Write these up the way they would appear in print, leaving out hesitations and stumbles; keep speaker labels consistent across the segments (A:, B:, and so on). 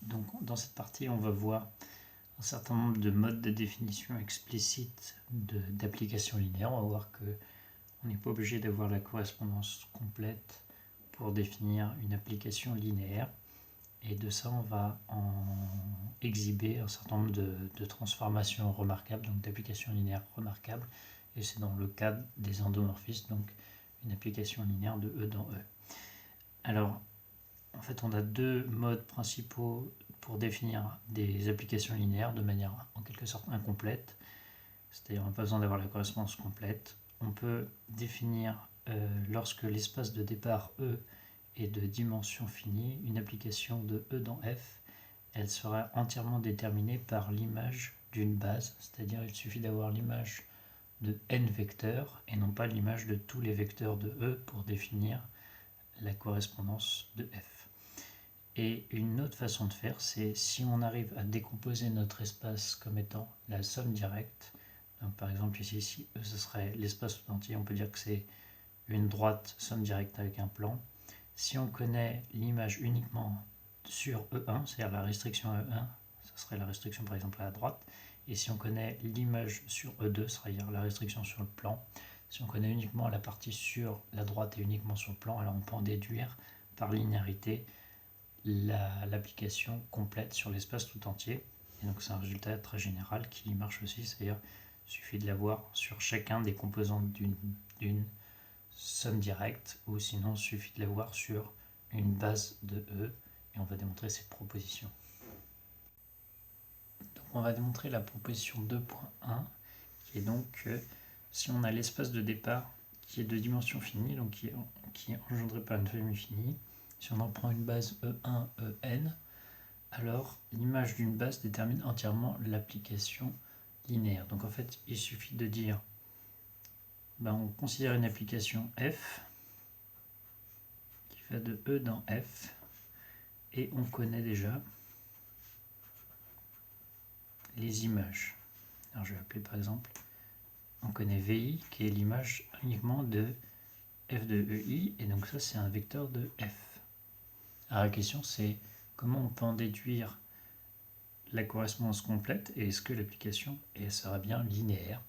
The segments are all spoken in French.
A: Donc dans cette partie, on va voir un certain nombre de modes de définition explicite d'application linéaire. On va voir qu'on n'est pas obligé d'avoir la correspondance complète pour définir une application linéaire. Et de ça, on va en exhiber un certain nombre de transformations remarquables, donc d'applications linéaires remarquables. Et c'est dans le cadre des endomorphismes, donc une application linéaire de E dans E. Alors, en fait, on a deux modes principaux pour définir des applications linéaires de manière en quelque sorte incomplète. C'est-à-dire, on n'a pas besoin d'avoir la correspondance complète. On peut définir, lorsque l'espace de départ E est de dimension finie, une application de E dans F, elle sera entièrement déterminée par l'image d'une base, c'est-à-dire il suffit d'avoir l'image de n vecteurs et non pas l'image de tous les vecteurs de E pour définir la correspondance de F. Et une autre façon de faire, c'est si on arrive à décomposer notre espace comme étant la somme directe. Donc par exemple ici, si E ce serait l'espace tout entier, on peut dire que c'est une droite somme directe avec un plan. Si on connaît l'image uniquement sur E1, c'est-à-dire la restriction E1, ça serait la restriction par exemple à la droite. Et si on connaît l'image sur E2, c'est-à-dire la restriction sur le plan. Si on connaît uniquement la partie sur la droite et uniquement sur le plan, alors on peut en déduire par linéarité l'application complète sur l'espace tout entier. Et donc c'est un résultat très général qui marche aussi, c'est-à-dire il suffit de l'avoir sur chacun des composants d'une somme directe, ou sinon il suffit de l'avoir sur une base de E, et on va démontrer cette proposition. Donc on va démontrer la proposition 2.1, qui est donc que si on a l'espace de départ qui est de dimension finie, donc qui est engendré par une famille finie, si on en prend une base E1, En, alors l'image d'une base détermine entièrement l'application linéaire. Donc en fait, il suffit de dire, on considère une application F qui va de E dans F, et on connaît déjà les images. Alors je vais appeler par exemple, on connaît VI qui est l'image uniquement de F de EI, et donc ça c'est un vecteur de F. Alors la question c'est comment on peut en déduire la correspondance complète, et est-ce que l'application sera bien linéaire.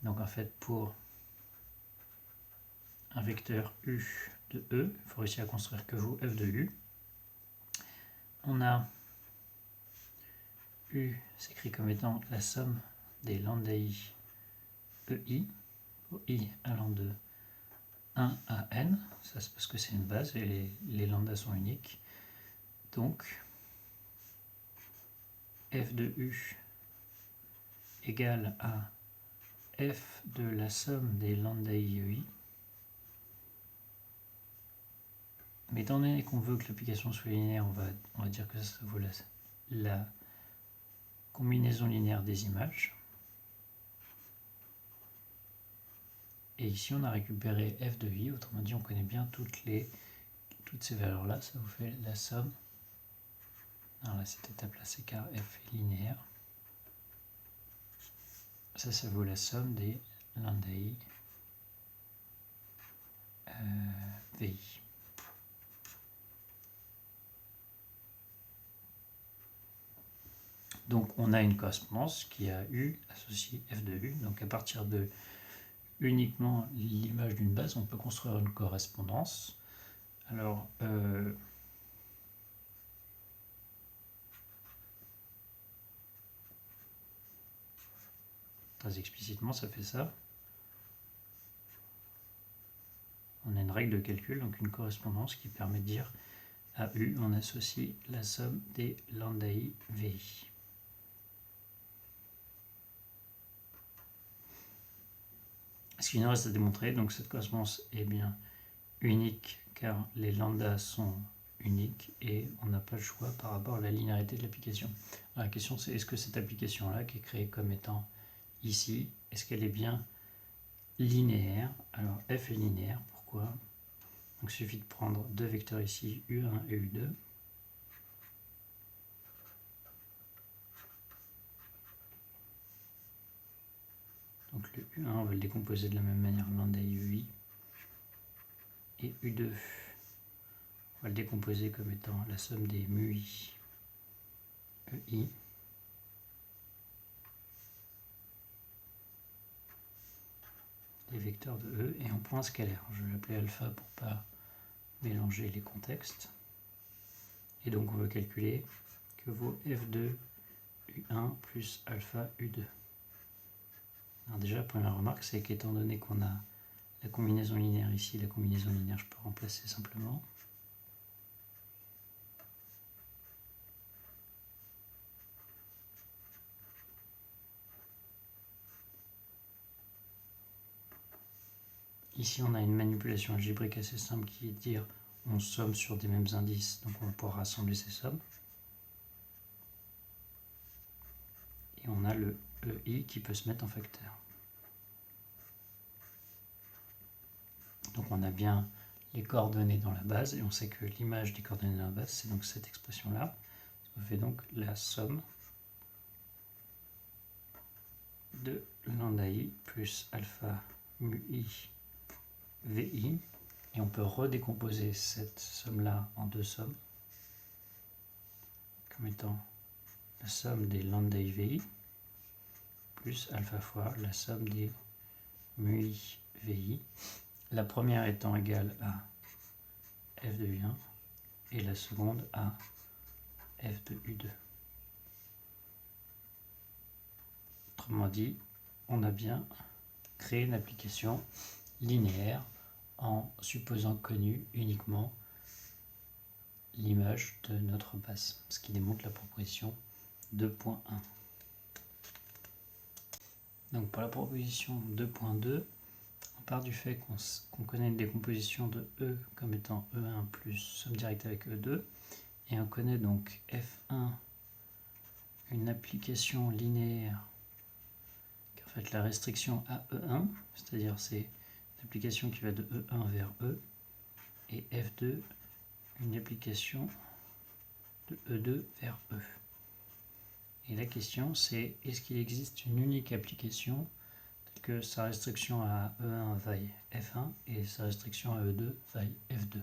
A: Donc en fait, pour un vecteur U de E, il faut réussir à construire que vaut F de U. On a U s'écrit comme étant la somme des lambda I EI, I allant de 1 à N, ça c'est parce que c'est une base et les lambdas sont uniques. Donc F de U égale à F de la somme des lambda IEI. Mais étant donné qu'on veut que l'application soit linéaire, on va dire que ça vaut la combinaison linéaire des images. Et ici, on a récupéré f de i, autrement dit, on connaît bien toutes ces valeurs-là, ça vous fait la somme. Alors là, cette étape-là, c'est car f est linéaire. Ça vaut la somme des lambda i vi. Donc on a une correspondance qui a U associée f de U. Donc à partir de uniquement l'image d'une base, on peut construire une correspondance. Alors, très explicitement, ça fait ça. On a une règle de calcul, donc une correspondance qui permet de dire à U, on associe la somme des lambda I VI. Ce qu'il nous reste à démontrer, donc cette correspondance est bien unique car les lambdas sont uniques et on n'a pas le choix par rapport à la linéarité de l'application. La question c'est est-ce que cette application-là, qui est créée comme étant ici, est-ce qu'elle est bien linéaire? Alors f est linéaire, pourquoi? Donc il suffit de prendre deux vecteurs ici, U1 et U2. Donc le U1, on va le décomposer de la même manière, lambda UI. Et U2, on va le décomposer comme étant la somme des mu I EI des vecteurs de E et en point scalaire. Je vais l'appeler alpha pour ne pas mélanger les contextes. Et donc on veut calculer que vaut f2 U1 plus alpha U2. Alors déjà, la première remarque, c'est qu'étant donné qu'on a la combinaison linéaire ici, la combinaison linéaire, je peux remplacer simplement. Ici, on a une manipulation algébrique assez simple qui est de dire on somme sur des mêmes indices, donc on va pouvoir rassembler ces sommes. Et on a le EI qui peut se mettre en facteur. Donc on a bien les coordonnées dans la base, et on sait que l'image des coordonnées dans la base, c'est donc cette expression-là. Ça fait donc la somme de lambda i plus alpha mu i vi, et on peut redécomposer cette somme-là en deux sommes, comme étant la somme des lambda i vi plus alpha fois la somme des mu i vi, la première étant égale à f de u1 et la seconde à f de u2. Autrement dit, on a bien créé une application linéaire en supposant connue uniquement l'image de notre base, ce qui démontre la proposition 2.1. Donc pour la proposition 2.2, on part du fait qu'on connaît une décomposition de E comme étant E1 plus somme directe avec E2, et on connaît donc F1, une application linéaire, qui est en fait la restriction à E1, c'est-à-dire c'est une application qui va de E1 vers E, et F2, une application de E2 vers E. Et la question c'est, est-ce qu'il existe une unique application telle que sa restriction à E1 vaille F1 et sa restriction à E2 vaille F2?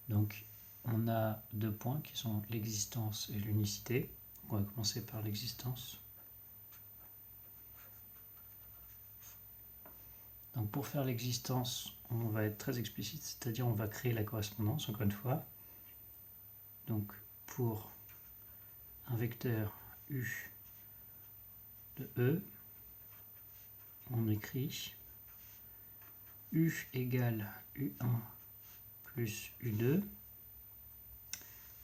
A: Donc on a deux points qui sont l'existence et l'unicité. On va commencer par l'existence. Donc pour faire l'existence, on va être très explicite, c'est-à-dire on va créer la correspondance, encore une fois. Donc pour un vecteur U de E, on écrit U égale U1 plus U2,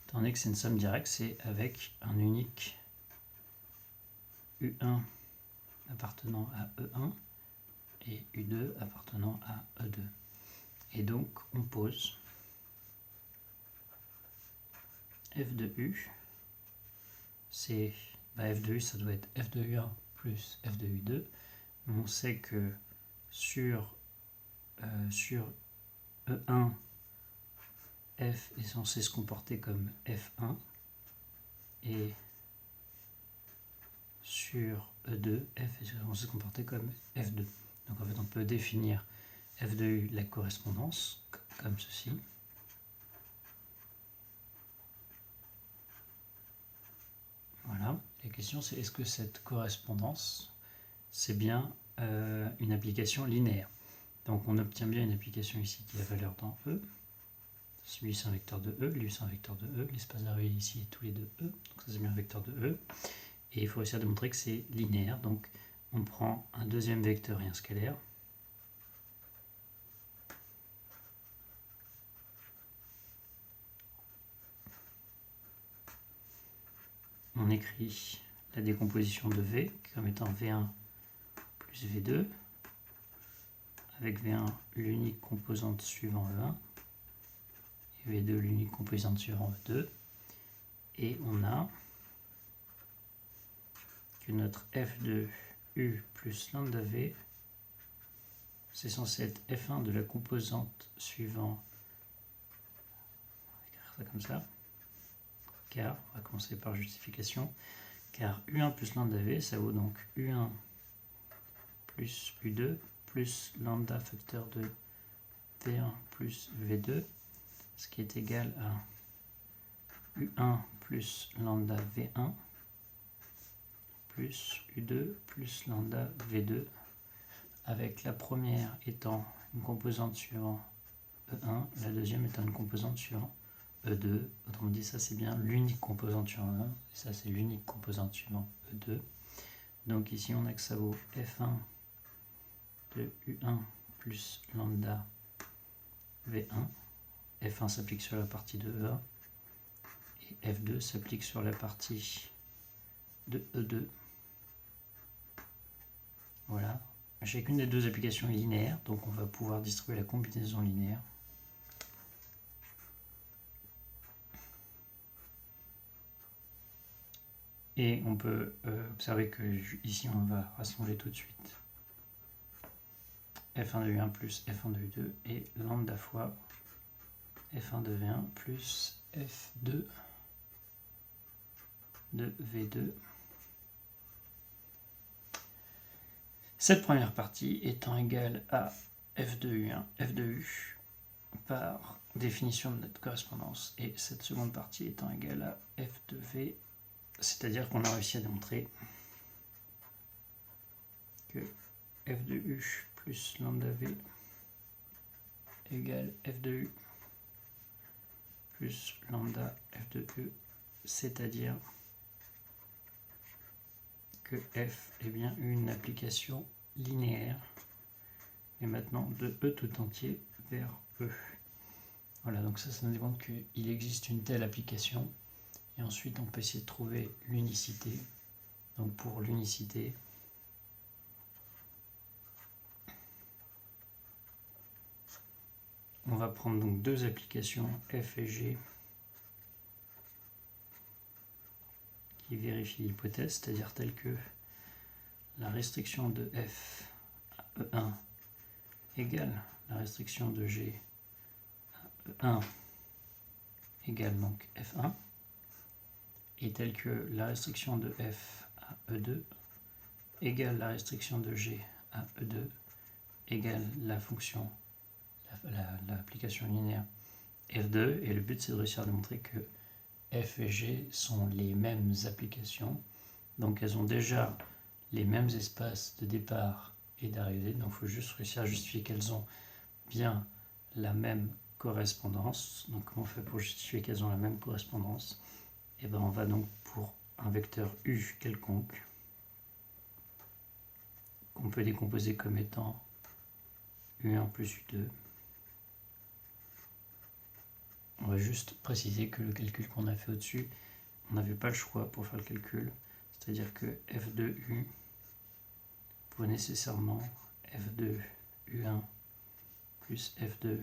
A: tandis que c'est une somme directe, c'est avec un unique U1 appartenant à E1 et U2 appartenant à E2. Et donc on pose f de U, c'est f de U, ça doit être f de U1 plus f de U2, mais on sait que sur E1, f est censé se comporter comme f1, et sur E2, f est censé se comporter comme f2. Donc en fait on peut définir f de U la correspondance comme ceci. Voilà, la question c'est est-ce que cette correspondance c'est bien une application linéaire. Donc on obtient bien une application ici qui a valeur dans E. Lui c'est un vecteur de E, lui c'est un vecteur de E, l'espace d'arrivée ici est tous les deux E, donc ça c'est bien un vecteur de E. Et il faut essayer de montrer que c'est linéaire, donc on prend un deuxième vecteur et un scalaire. On écrit la décomposition de V comme étant V1 plus V2, avec V1 l'unique composante suivant E1, et V2 l'unique composante suivant E2, et on a que notre f de U plus lambda V, c'est censé être f1 de la composante suivant, on va écrire ça comme ça, car, on va commencer par justification, car U1 plus lambda V, ça vaut donc U1 plus U2 plus lambda facteur de V1 plus V2, ce qui est égal à U1 plus lambda V1 plus U2 plus lambda V2, avec la première étant une composante suivant E1, la deuxième étant une composante suivant E2. Autrement dit, ça c'est bien l'unique composante suivant E1, et ça c'est l'unique composante suivant E2. Donc ici on a que ça vaut F1 de U1 plus lambda V1. F1 s'applique sur la partie de E1 et F2 s'applique sur la partie de E2. Voilà. Chacune des deux applications est linéaire, donc on va pouvoir distribuer la combinaison linéaire. Et on peut observer que ici on va rassembler tout de suite F1 de U1 plus F1 de U2 et lambda fois F1 de V1 plus F2 de V2. Cette première partie étant égale à F de U1, F de U par définition de notre correspondance, et cette seconde partie étant égale à F de V, c'est-à-dire qu'on a réussi à démontrer que F de U plus lambda V égale F de U plus lambda F de E, c'est-à-dire que F est bien une application linéaire, et maintenant de E tout entier vers E. Voilà, donc ça nous démontre qu'il existe une telle application, et ensuite on peut essayer de trouver l'unicité. Donc pour l'unicité, on va prendre donc deux applications F et G qui vérifient l'hypothèse, c'est-à-dire telle que la restriction de F à E1 égale la restriction de G à E1 égale donc F1, et telle que la restriction de F à E2 égale la restriction de G à E2 égale la fonction, l'application linéaire F2, et le but c'est de réussir à démontrer que F et G sont les mêmes applications, donc elles ont déjà les mêmes espaces de départ et d'arrivée, donc il faut juste réussir à justifier qu'elles ont bien la même correspondance. Donc comment on fait pour justifier qu'elles ont la même correspondance? Et bien on va donc pour un vecteur U quelconque, qu'on peut décomposer comme étant U1 plus U2. On va juste préciser que le calcul qu'on a fait au-dessus, on n'avait pas le choix pour faire le calcul, c'est-à-dire que F de U vaut nécessairement F de U1 plus F de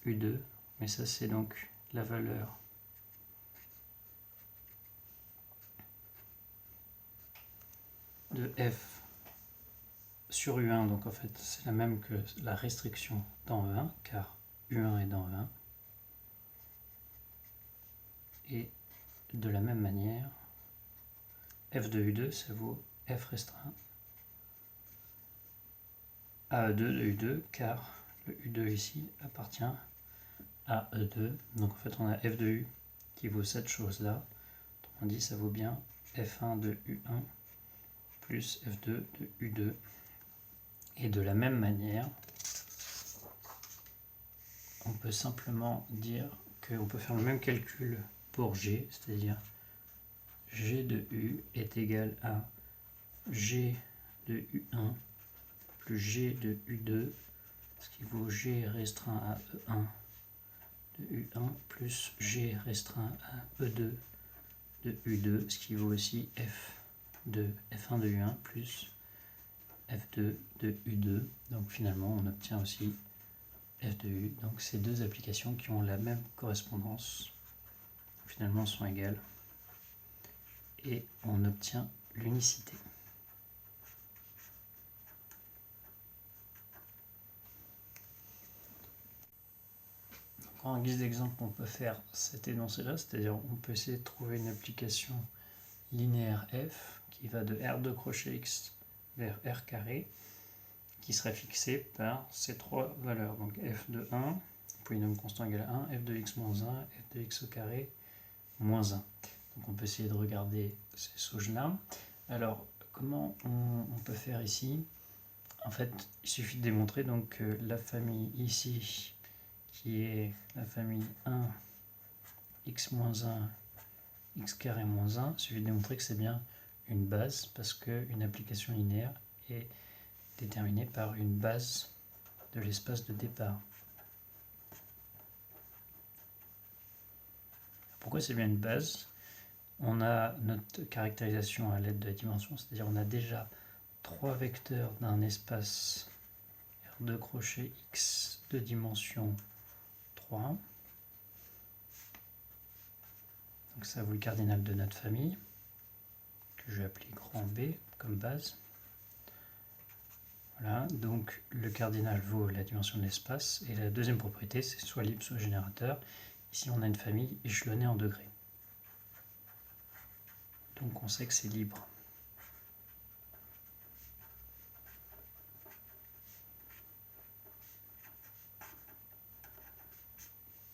A: U2, mais ça c'est donc la valeur de F sur U1, donc en fait c'est la même que la restriction dans E1, car U1 est dans E1, et de la même manière, F de U2 ça vaut F restreint à E2 de U2, car le U2 ici appartient à E2, donc en fait on a F de U qui vaut cette chose là, on dit ça vaut bien F1 de U1 plus F2 de U2, et de la même manière on peut simplement dire qu'on peut faire le même calcul pour G, c'est-à-dire G de U est égal à G de U1 plus G de U2, ce qui vaut G restreint à E1 de U1 plus G restreint à E2 de U2, ce qui vaut aussi F1 de U1 plus F2 de U2. Donc finalement on obtient aussi F de U. Donc ces deux applications qui ont la même correspondance finalement sont égales, et on obtient l'unicité. En guise d'exemple, on peut faire cet énoncé-là, c'est-à-dire on peut essayer de trouver une application linéaire f qui va de R de crochet x vers R carré, qui serait fixée par ces trois valeurs. Donc f de 1, polynôme constant égal à 1, f de x moins 1, f de x au carré moins 1. Donc on peut essayer de regarder ces sauges-là. Alors, comment on peut faire ici? En fait, il suffit de démontrer donc que la famille ici, qui est la famille 1, x-1, x carré moins 1, il suffit de démontrer que c'est bien une base, parce qu'une application linéaire est déterminée par une base de l'espace de départ. Pourquoi c'est bien une base? On a notre caractérisation à l'aide de la dimension, c'est-à-dire on a déjà 3 vecteurs d'un espace R2 crochet X de dimension 3. Donc ça vaut le cardinal de notre famille, que je vais appeler grand B comme base. Voilà, donc le cardinal vaut la dimension de l'espace, et la deuxième propriété, c'est soit libre, soit générateur. Ici, on a une famille échelonnée en degrés. Donc on sait que c'est libre.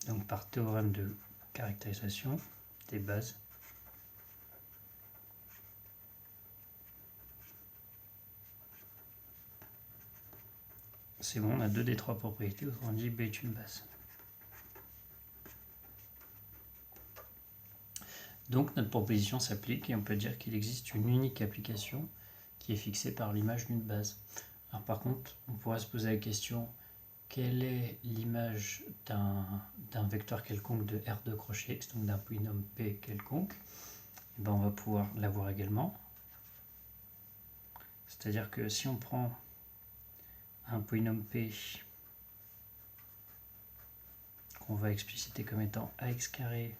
A: Donc par théorème de caractérisation des bases, c'est bon, on a 2 des 3 propriétés, autrement dit B est une base. Donc notre proposition s'applique et on peut dire qu'il existe une unique application qui est fixée par l'image d'une base. Alors par contre, on pourrait se poser la question, quelle est l'image d'un vecteur quelconque de R2 crochet X, donc d'un polynôme P quelconque? Et ben on va pouvoir l'avoir également. C'est-à-dire que si on prend un polynôme P qu'on va expliciter comme étant ax carré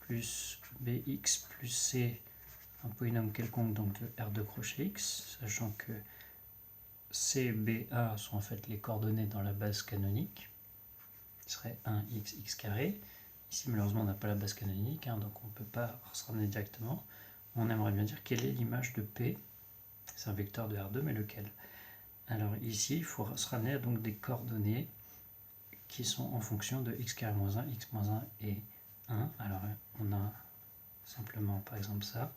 A: plus bx plus c, un polynôme quelconque donc de R2 crochet X, sachant que C, B, A sont en fait les coordonnées dans la base canonique, ce serait 1x, x carré. Ici, malheureusement, on n'a pas la base canonique, donc on ne peut pas se ramener directement. On aimerait bien dire quelle est l'image de P. C'est un vecteur de R2, mais lequel? Alors ici, il faut se ramener à donc des coordonnées qui sont en fonction de x carré moins 1, x moins 1 et 1. Alors on a simplement, par exemple, ça.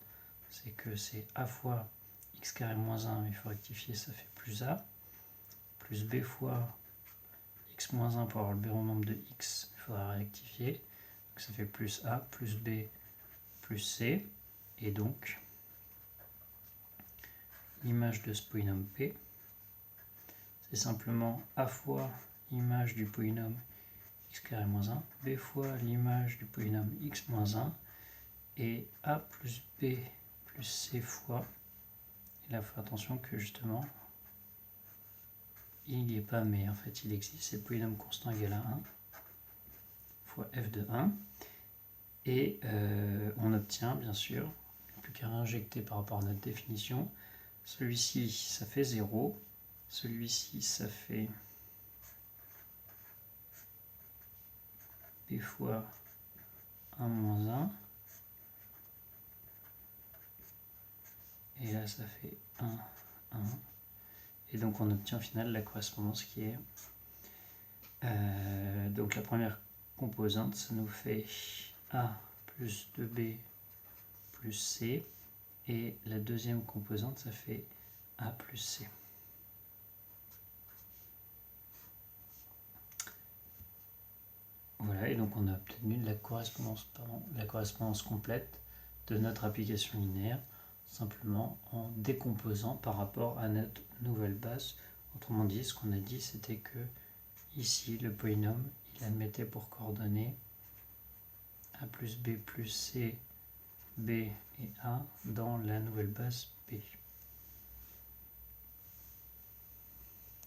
A: C'est que c'est a fois x carré moins 1, il faut rectifier, ça fait plus a, plus b fois x moins 1 pour avoir le bon nombre de x, il faudra rectifier. Donc ça fait plus a, plus b, plus c. Et donc, l'image de ce polynôme P, c'est simplement a fois l'image du polynôme x carré moins 1, b fois l'image du polynôme x moins 1, et a plus b plus c fois, et là il faut attention que justement, il n'y est pas, mais en fait il existe, c'est le polynôme constant égal à 1, fois f de 1, et on obtient bien sûr, plus qu'à réinjecter par rapport à notre définition, celui-ci ça fait 0, celui-ci ça fait b fois 1 moins 1, et là ça fait 1, 1, et donc on obtient au final la correspondance qui est, donc la première composante, ça nous fait A plus 2B plus C, et la deuxième composante, ça fait A plus C. Voilà, et donc on a obtenu la correspondance complète de notre application linéaire, simplement en décomposant par rapport à notre nouvelle base. Autrement dit, ce qu'on a dit, c'était que ici, le polynôme, il admettait pour coordonnées A plus B plus C, B et A dans la nouvelle base P.